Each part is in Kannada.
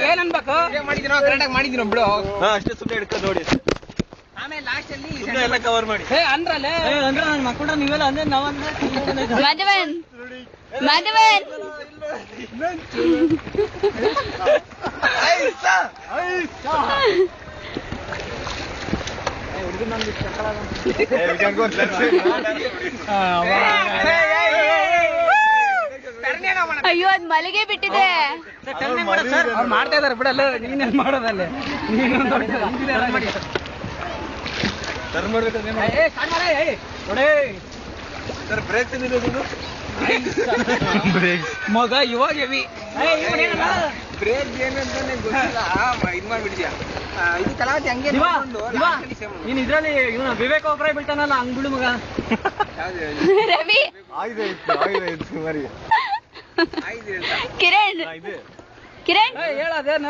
ಏನನ್ಬೇಕು ಮಾಡಿದಿರೋ ಕರೆಕ್ಟಾಗಿ ಮಾಡಿದಿರೋ ಬಿಡು ಅಷ್ಟೇ ಸುಮ್ಮನೆ ಹಿಡ್ಕೊಂಡು ನೋಡಿ ಆಮೇಲೆ ಲಾಸ್ಟ್ ಅಲ್ಲಿ ಎಲ್ಲ ಕವರ್ ಮಾಡಿ ಅಂದ್ರಲ್ಲೇ ಅಂದ್ರೆ ನನ್ನ ಮಕ್ಕಳು ನೀವೆಲ್ಲ ಅಂದ್ರೆ ನಾವಂದ್ರೆ ಮಾಧವನ್ ಅಯ್ಯೋ ಅದ್ ಮಲಗೆ ಬಿಟ್ಟಿದೆ ಮಾಡ್ತಾ ಇದಾರೆ ಬಿಡಲ್ಲ ನೀನೇನ್ ಮಾಡೋದಲ್ಲೇ ನೀನು ಮಗ ಇವಾಗ ಹೆವಿ ಬ್ರೇಕ್ ಏನಂತಾನೆ ಗೊತ್ತಿಲ್ಲ ಇದ್ ಮಾಡ್ಬಿಟ್ಟಿದ್ಯಾ ಇದು ಕಲಾವತಿ ಹಂಗೆ ನೀನ್ ಇದ್ರಲ್ಲಿ ಇವನು ವಿವೇಕ್ ಒಬ್ಬರೇ ಬಿಡ್ತಾನಲ್ಲ ಹಂಗ್ ಬಿಡು ಮಗ ರವಿ ಕಿರಣ್ ಕಿರಣ್ ಹೇಳದೇನ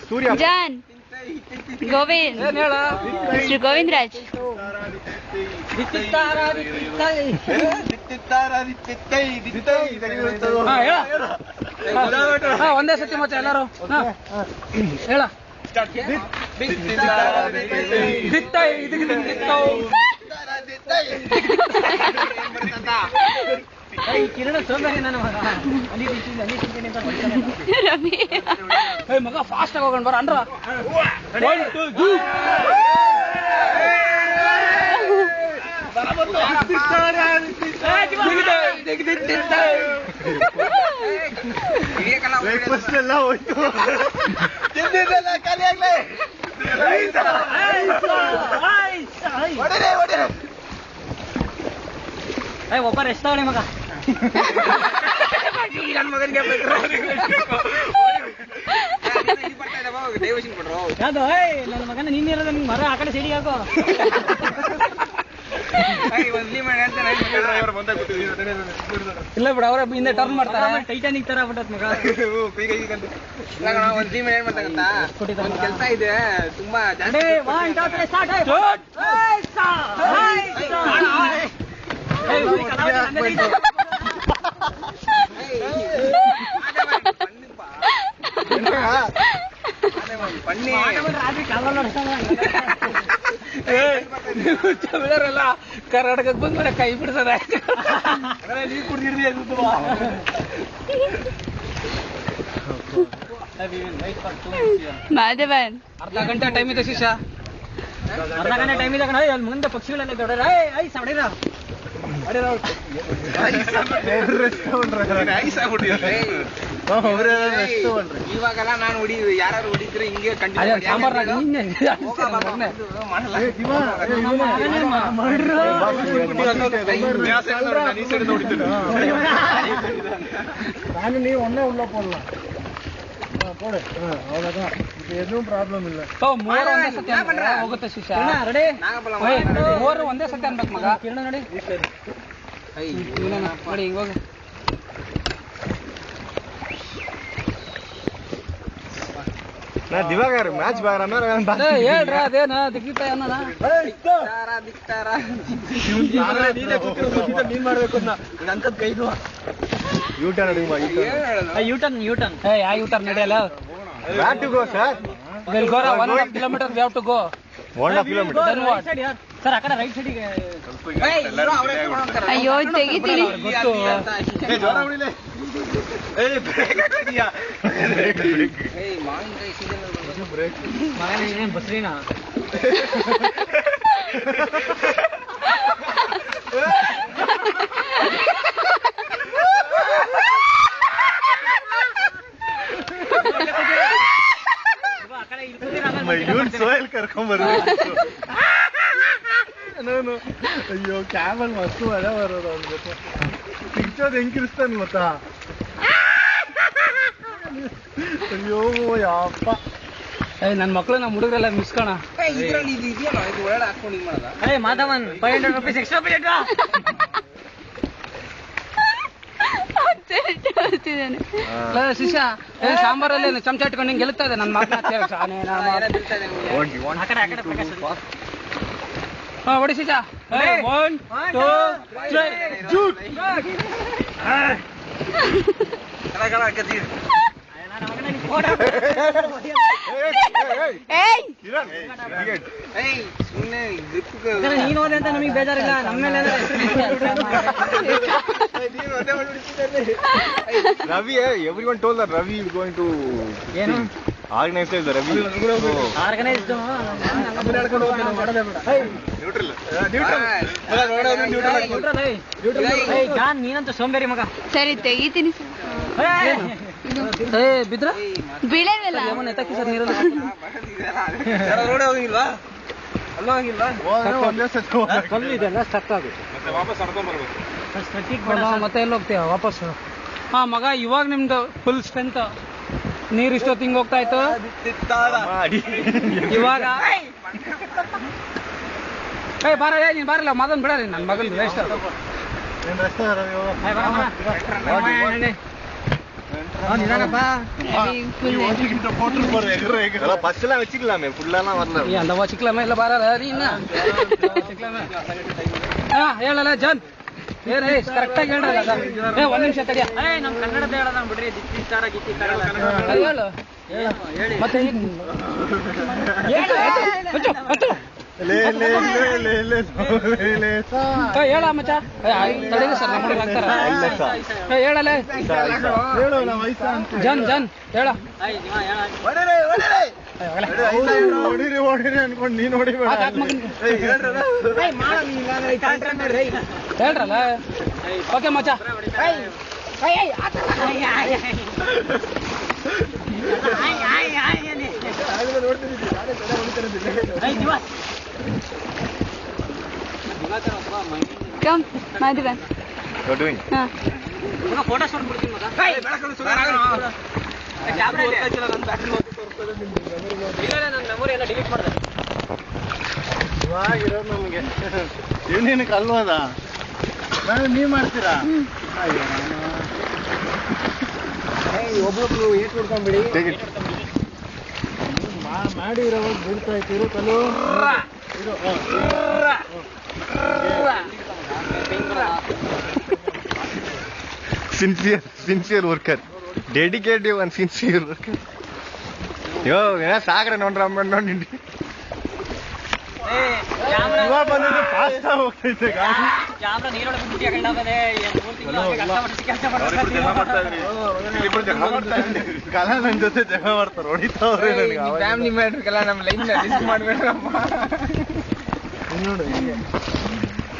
ಸೂರ್ಯ ಜಾನ್ ಗೋವಿಂದ್ ಹೇಳ ಶ್ರೀ ಗೋವಿಂದ್ ರಾಜ್ ಒಂದೇ ಸತಿ ಮತ್ತೆ ಎಲ್ಲಾರು ಹೇಳ ಕಿರಣ ಸೋಂಬೇರಿ ನನ್ನ ಮಗ ಮಗ ಫಾಸ್ಟ್ ಆಗಿ ಹೋಗೋಣ ಬರ ಅಂದ್ರ ಬ್ರೇಕ್ಫಾಸ್ಟ್ ಎಲ್ಲ ಹೋಯ್ತು ಒಬ್ಬ ರೆಸ್ಟ್ ತಗೊಳ್ಳಿ ಮಗ ನನ್ನ ಮಗನಿಗೆ ಯಾವ್ದು ನನ್ನ ಮಗನ ನೀನಿರೋದು ನಿಮ್ಗೆ ಮರ ಆ ಕಡೆ ಸೈಡಿಗೆ ಹಾಕೋ ಇಲ್ಲ ಬಿಡ ಅವ್ರ ಹಿಂದೆ ಟರ್ನ್ ಮಾಡ್ತಾರೆ ಟೈಟಾನಿಕ್ ತರ ಬಿಟ್ಟತ್ ಮಗ ಒಂದ್ ಟೀಮ್ ಏನ್ ಮಾಡ್ತಾರಂತ ಒಂದ್ ಕೆಲಸ ಇದೆ ತುಂಬಾ ಬಿಡರಲ್ಲ ಕರ್ನಾಟಕಕ್ಕೆ ಬಂದ್ಮೇಲೆ ಕೈ ಬಿಡ್ತದ ನೀವ್ ಕುಡ್ದಿರ್ಲಿ ಮಾಧವನ್ ಅರ್ಧ ಗಂಟೆ ಟೈಮ್ ಇದೆ ಶಿಷ್ಯ ಅರ್ಧ ಗಂಟೆ ಟೈಮ್ ಇದೆ ಕಣ ಅಲ್ಲಿ ಮುಂದೆ ಪಕ್ಷಿಗಳೆಲ್ಲ ದೊಡ್ಡ ಐಸ್ ಹೊಡಿರ ಇವಾಗೆಲ್ಲ ನಾನು ಹೊಡಿದು ಯಾರು ಹೊಡಿದ್ರೆ ಹಿಂಗೆ ನಾನು ನೀವು ಒಂದೇ ಉಳ್ಳಪ್ಪಲ್ಲ ಏನೂ ಪ್ರಾಬ್ಲಮ್ ಇಲ್ಲ ಹೋಗುತ್ತೆ ಶಿಷ್ಯ ಮೂವರು ಒಂದೇ ಸತಿ ಅನ್ಬೇಕು ಮಗ ಕಿರಣ ನೋಡಿ ನೋಡಿ ಹಿಂಗ ಹೋಗ ನಾ ದಿವಾಗ ಮ್ಯಾಚ್ ಬಾರ ಹೇಳ್ರ ಅದೇನ ದಿಕ್ಕಿತ ಅನ್ನದ ನೀನ್ ಮಾಡ್ಬೇಕು ಅಂತದ್ ಕೈದು ಯೂಟರ್ನ್ ಯೂಟರ್ನ್ ಯಾ ಯೂಟರ್ನ್ ನಡೆಯಲ್ಲ to go sir will go 1.5 kilometre we have to go 1.5 kilometre sir ಆ ಕಡೆ ರೈಟ್ ಸೈಡಿಗೆ ಅಯ್ಯೋ ತೆಗಿತೀನಿ ಗೊತ್ತು ಬಸ್ರಿನಾ ಇವನ್ ಸೋಯಲ್ ಕರ್ಕೊಂಡ್ಬರ್ಬೇಕು ನಾನು ಅಯ್ಯೋ ಕ್ಯಾಮಲ್ ಮಸ್ತು ಮಳೆ ಬರೋದು ಅವ್ನ ಜೊತೆ ಪಿಕ್ಚರ್ ಹೆಂಗಿರ್ಸ್ತಾನೆ ಗೊತ್ತಾ ಅಯ್ಯೋ ಯಪ್ಪ ನನ್ನ ಮಕ್ಕಳು ನಮ್ಮ ಹುಡುಗರೆಲ್ಲ ಮಿಸ್ಕೋಣ ಮಾಧವನ್ 500 ರೂಪೀಸ್ ಎಕ್ಸ್ಟ್ರಾ ಬಿಡ ಶಿಷ್ಯ ಸಾಂಬಾರಲ್ಲಿ ಚಮಚ ಇಟ್ಕೊಂಡು ಹಿಂಗೆ ಗೆಲ್ತಾ ಇದೆ ನನ್ನ ಮಕ್ಕಳ ಹೊಡಿಸಿದ 1 2 3 ಜೂಟ್ ನೀನು ಹೋದೆ ಅಂತ ನಮಗೆ ಬೇಜಾರಿಲ್ಲ ನಮ್ಮ ಮೇಲೆ Ravi, everyone told that Ravi is going to organize the Ravi. Organised John ನೀನಂತೂ ಸೋಂಬೇರಿ ಮಗ ಸರಿ ತೆಗಿತೀನಿ ಬಿದ್ರ ಬೀಳೇವಲ್ಲ ಎತ್ತಕ್ಕೆ ಸರ್ ನೀರಲ್ಲಿ ರೋಡ್ ಹೋಗಿಲ್ವಾ ಅಲ್ಲೂ ಹೋಗಿಲ್ವಾ ಕಲ್ಲು ಇದೆಲ್ಲ ಸ್ಟಕ್ ಆಗುತ್ತೆ ಮತ್ತೆ ಎಲ್ಲಿ ಹೋಗ್ತೀಯ ವಾಪಸ್ ಹಾ ಮಗ ಇವಾಗ ನಿಮ್ದು ಫುಲ್ ಸ್ಟ್ರೆಂತ್ ನೀರು ಇಷ್ಟೊತ್ತಿಂಗ್ ಹೋಗ್ತಾ ಇತ್ತು ಇವಾಗ ಬಾರ ನೀನ್ ಬಾರಲ್ಲ ಮಗನ್ ಬಿಡಲ್ಲ ನನ್ನ ಮಗನ್ ವೇಸ್ಟ್ பஸ் எல்லாம் வச்சுக்கலாமே ஃபுல்லா வரல அந்த வச்சுக்கலாமே இல்ல பாரா நீ என்ன ಹೇಳಲ್ಲ ಜಾನ್ ಏನೇ ಕರೆಕ್ಟ್ ಆಗಿ ಹೇಳ್ರಲ್ಲ ಒಂದ್ ನಿಮಿಷ ತಡಿಯ ನಮ್ ಕನ್ನಡದ ಹೇಳೋದ ಬಿಡ್ರಿ ದಿಕ್ಕಿ ತರ ಗಿಕ್ಕಿ ತರ ಹೇಳು ಮತ್ತೆ ಹೇಳ ಮಚ್ಚ ತಡೀರಿ ಸರ್ ನಮ್ಮ ಹುಡುಗ ಆಗ್ತಾರ ಹೇಳಲ್ಲ ಜನ್ ಜನ್ ಹೇಳ ಓಡಿರಿ ಅನ್ಕೊಂಡು ನೀನ್ ನೋಡಿ ಹೇಳ್ರಲ್ಲ ಓಕೆ ಮಚ್ಚ ಕಮ್ ಮಾಧವ ಫೋಟೋ ಶೂಟ್ ಬಿಡ್ತೀನಿ ಮಗ ನನ್ನ ಮೆಮೊರಿ ಎಲ್ಲ ಡಿಲೀಟ್ ಮಾಡಿದೆ ಇವಾಗಿರೋ ನಮ್ಗೆ ಇವನೇನಕ್ಕೆ ಅಲ್ವಾದ ನೀವ್ ಮಾಡ್ತೀರಾ ಒಬ್ರೊಬ್ರು ಏಟ್ ಹುಡ್ಕೊಂಡ್ಬಿಡಿ ಮಾಡಿ ಇರೋವಾಗ ಬಿಡ್ತಾ ಇತ್ತು ಕಲ್ಲು sincere worker dedicative and sincere worker ಯೋ ಸಾಗರ ನೋಡ್ರ ನೋಡಿ ಇವಾಗ ಬಂದಿದ್ದು ಫಾಸ್ಟ್ ಹೋಗ್ತೈತೆ ಕಲಾ ನನ್ ಜೊತೆ ಜಗ ಮಾಡ್ತಾರೆ ಹೊಡಿತಾವ್ರೆ ಫ್ಯಾಮಿಲಿ ಮ್ಯಾಟ್ರಿಗೆಲ್ಲ ನಮ್ಮ ಲೈನ್ ಲಿಸ್ಟ್ ಮಾಡ್ಬೇಡ್ರಪ್ಪ ನೋಡಿ